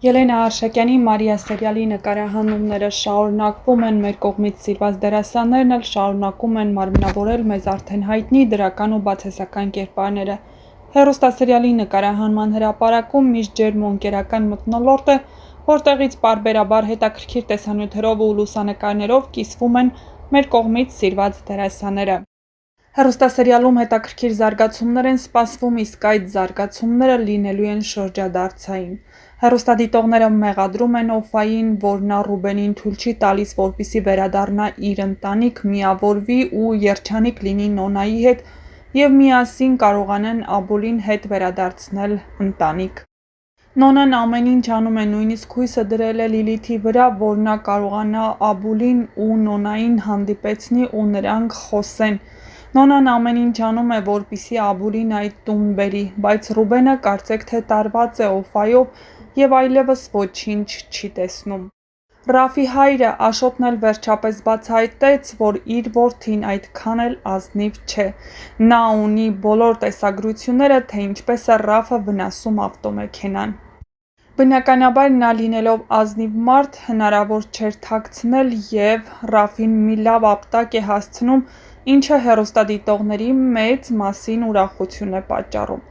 Ելենա Արշակյանի «Մարիա» սերիալի նկարահանումները շարունակվում են, մեր կողմից սիրված դերասաններն էլ շարունակում են մարմնավորել մեզ արդեն հայտնի դրական ու բացասական կերպարները։ Հեռուստասերիալի նկարահանման հրապարակում միշտ ջերմ ու ընկերական մթնոլորտ է, որտեղից պարբերաբար հետաքրքիր տեսանյութերով ու լուսանկարներով կիսվում են մեր կողմից սիրված դերասանները։ Հեռուստասերիալում հետաքրքիր զարգացումներ են սպասվում, իսկ այդ զարգացումները լինելու են շրջադարձային։ Հեռուստադիտողները մեղադրում են Օֆային, որ նա Ռուբենին թույլ չի տալիս, որպեսզի վերադառնա իր ընտանիք, միավորվի ու երջանիկ լինի Նոնայի հետ և միասին կարողանան Աբուլին հետ վերադարձնել ընտանիք։ Նոնան ամեն ինչ անում է, նույնիսկ հույսը դրել է Լիլիթի վրա, որ նա կարողանա Աբուլին ու Նոնային հանդիպեցնի ու նրանք խոսեն։ Նոնան ամեն ինչ անում է, որպեսզի Աբուլին այդ տուն բերի, բայց Ռուբենը կարծեք թե տարված է Օֆայով և այլևս ոչինչ չի տեսնում։ Ռաֆի հայրը Աշոտն էլ վերջապես բացահայտեց, որ իր որդին այդքան էլ ազնիվ չէ։ Նա ունի բոլոր տեսագրությունները, թե ինչպես է Ռաֆը վնասում ավտոմեքենան։ Բնականաբար նա լինելով ազնիվ մարդ, հնարավոր չէր թաքցնել և Ռաֆին մի լավ ապտակ է հասցնում, ինչը հեռուստադիտողների մեծ մասին ուրախություն է պատճառում։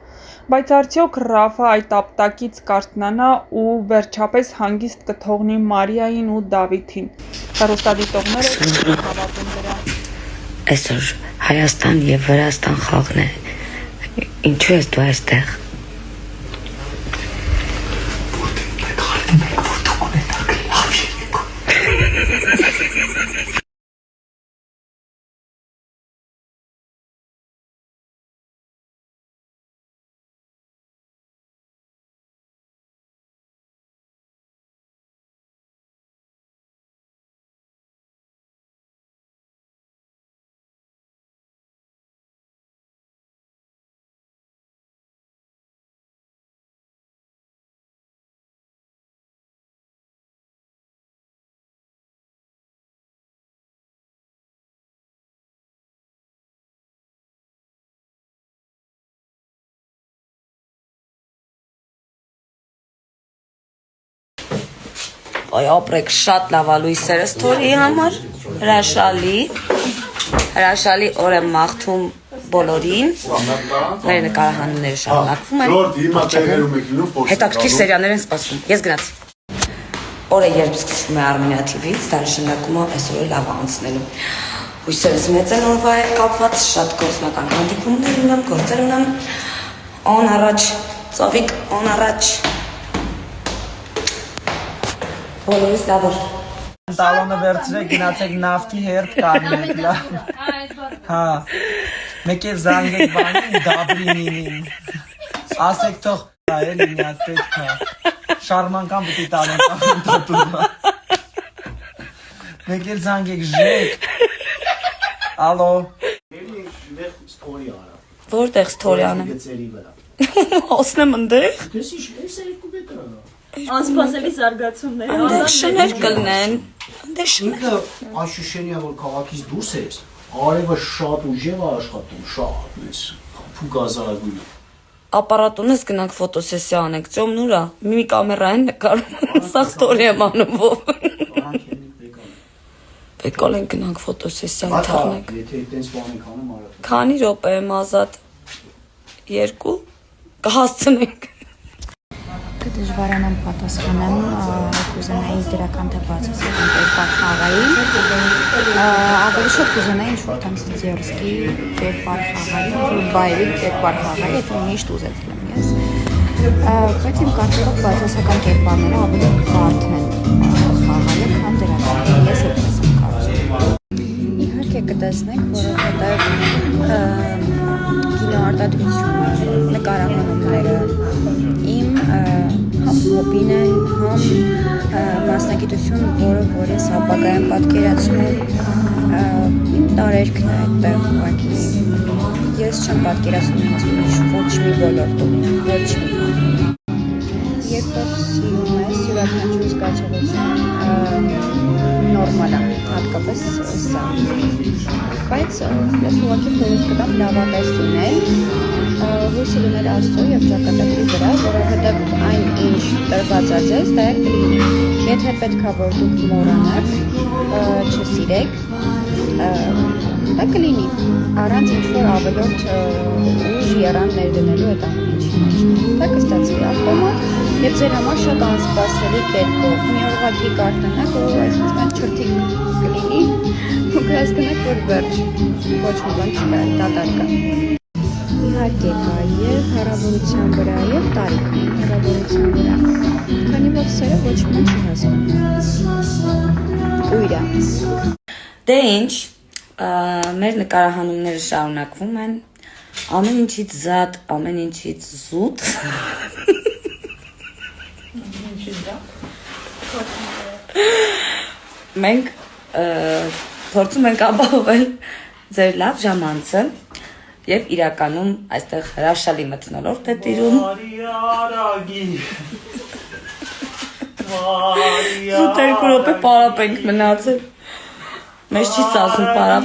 Բայց արդյոք Ռաֆը այդ ապտակից կարթնանա ու վերջապես հանգիստ կթողնի Մարիային ու Դավիթին։ Հեռուստադիտողները չեն հավատում դրան։ Այսօր Հայաստան և Վրաստան խաղն է։ Ինչու ես դու այստեղ։ Այ ապրեք, շատ լավ է լույսերը սթորիի համար, հրաշալի օր եմ մաղթում բոլորին, մեր նկարահանումները շարունակվում են, հետաքրքիր սերիալներ են սպասվում, ես գնացի։ Օրը երբ սկսվում է Armenia TV-ից, դա նշանակում է այսօր լավ անցնելու։ Հույսերս մեծ են օրվա հետ կապված, շատ գործնական հանդիպումներ ունեմ, գործեր ունեմ, on առաջ, ծովիկ, on առաջ։ Բոլորիս լավոր։ Տալոնը վերցրեք, գնացեք նավթի հերթ կանեք, լավ։ Հա, մեկ և զանգեք բանին, դաբրինին, ասեք թող էլի միատ պետք է, շարմանքան պտի տանեն տատումը։ Մեկ և զանգեք ժեք, ալո։ Որտեղ սթորի անեմ։ Հոսնեմ ընդեղ։ Անսպասելի զարգացումներ։ Ընդեղ շներ կլնեն։ Ինքը ощущение, որ քաղաքից դուրս ես, արևը շատ ուժեղ է աշխատում, շատ մեծ, փուգազարագույն է։ Ապարատունս գնանք ֆոտոսեսիա անենք, ծոմն ուրա, մի կամերա են նկարում, սաղ ստորի եմ անում ով։ Բեկալ են գնանք ֆոտոսեսիա թարնենք։ Եթե տենց բան ենք անում, արա։ Քանի րոպե եմ ազատ։ 2 կհասցնենք։ Դժվարանամ պատասխանեմ կուզենայի դրական թե բացասական կերպար խաղայի, ավելի շատ կուզենայի ինչ-որ Թամսիձերսկի կերպար խաղայի, Բայրի կերպար խաղայի, եթե միշտ ուզեցել եմ ես, բայց իմ կարծիքով բացասական կերպարները ավելի բարդ են խաղալը, քան դրական, ես այդպես եմ կարծում։ Իհարկե կտեսնենք, որովհետև կինոարտադրությունը, նկարահանումները իմ համ հոբին են, համ մասնագիտություն, որ ես ապագայում պատկերացնում, իմ տարերքն է այդտեղ ուղղակի։ Ես չեմ պատկերացնում ինձ ոչ մի ոլորտում, ոչ մի։ Երբ որ սիրում ես, յուրաքանչյուր զգացողություն նորմալ է, հատկապես սա։ Բայց ես ուղղակի խորհուրդ կտամ լավատես լինել, հույսը լինել Աստծո եւ ճակատագրի վրա, որովհետեւ այն ինչ տրված է ձեզ, դա էլ կլինի։ Եթե պետքա որ դուք մոռանաք, չսիրեք, դա կլինի առանց ինչ-որ ավելորդ ուժ եռան ներդնելու այդ ամեն ինչի մեջ։ Դա կստացվի ավտոմատ եւ ձեր համար շատ անսպասելի կերպով։ Մի օրվակի կարդանաք, ու այսպես մեծ չրթիկ կլինի, ու կհասկանաք, որ վերջ ոչ մի բան չկա, դատարկ կա։ Իհարկե կա եւ հեռավորության վրա եւ տարիք հեռավորության վրա, քանի որ սերը ոչ մի չի հասկանում։ Ուիրա։ Դե ինչ, մեր նկարահանումները շարունակվում են, ամեն ինչից զատ, ամեն ինչից զուտ։ Մենք փորձում ենք ապահովել ձեր լավ ժամանցը եւ իրականում այստեղ հրաշալի մթնոլորտ է տիրում։ Զուտ 2 րոպե պարապ ենք մնացել։ Մեզ չի սազում պարապ։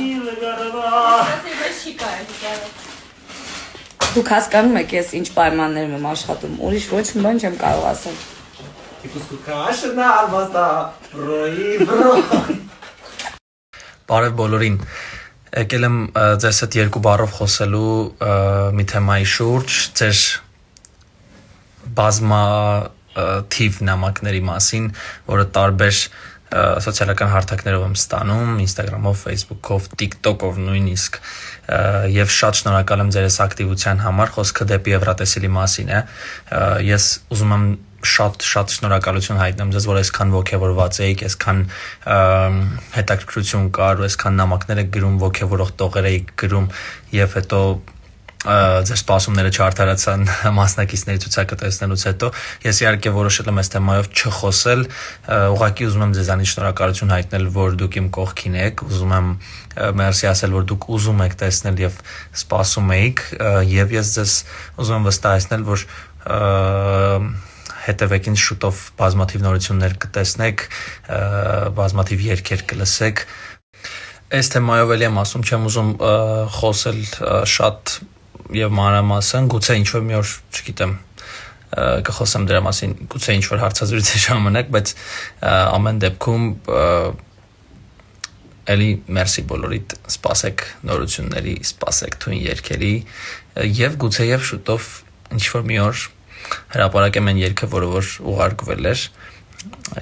Դուք հասկանում եք ես ինչ պայմաններում եմ աշխատում, ուրիշ ոչ մի բան չեմ կարող ասել։ Բարև բոլորին, եկել եմ ձեզ հետ 2 բառով խոսելու մի թեմայի շուրջ, ձեր բազմաթիվ նամակների մասին, որը տարբեր սոցիալական հարթակներով եմ ստանում, Instagram-ով, Facebook-ով, TikTok-ով նույնիսկ, եւ շատ շնորհակալ եմ ձեր այս ակտիվության համար, խոսքը դեպի Եվրատեսիլի մասին է, ես ուզում եմ շատ շնորհակալություն հայտնեմ ձեզ, որ այսքան ոգևորված էիք, այսքան հետաքրքրություն կար, այսքան նամակներ եք գրում, ոգևորող տողեր եք գրում եւ հետո ձեր սպասումները չարդարացան մասնակիցների ցուցակը տեսնելուց հետո ես իհարկե որոշել եմ այս թեմայով չխոսել, ուղղակի ուզում եմ ձեզանից շնորհակալություն հայտնել, որ դուք իմ կողքին եք, ուզում եմ մերսի ասել, որ դուք ուզում եք տեսնել եւ սպասում եք եւ ես ձեզ ուզում եմ վստահեցնել, որ հետևեք ինձ շուտով բազմաթիվ նորություններ կտեսնեք, բազմաթիվ երգեր կլսեք։ Այս թեմայով էլի եմ ասում, չեմ ուզում խոսել շատ եւ մանրամասն, գուցե ինչ-որ մի օր, չգիտեմ, կխոսեմ դրա մասին, գուցե ինչ-որ հարցազրույցի ժամանակ, բայց ամեն դեպքում էլի մերսի բոլորիդ, սպասեք նորությունների, սպասեք թույն երգերի եւ գուցե եւ շուտով ինչ-որ մի օր հրապարակեմ այն երգը, որը որ ուղարկվել էր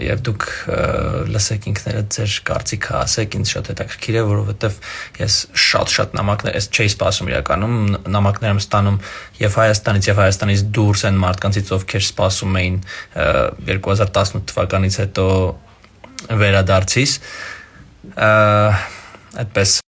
եւ դուք լսեք ինքներդ ձեր կարծիքը ասեք, ինձ շատ հետաքրքիր է, որովհետեւ ես շատ նամակներ, ես չէի սպասում իրականում, նամակներ եմ ստանում եւ Հայաստանից եւ Հայաստանից դուրս են մարդկանցից, ովքեր սպասում էին 2018 թվականից հետո վերադարձից, այդպես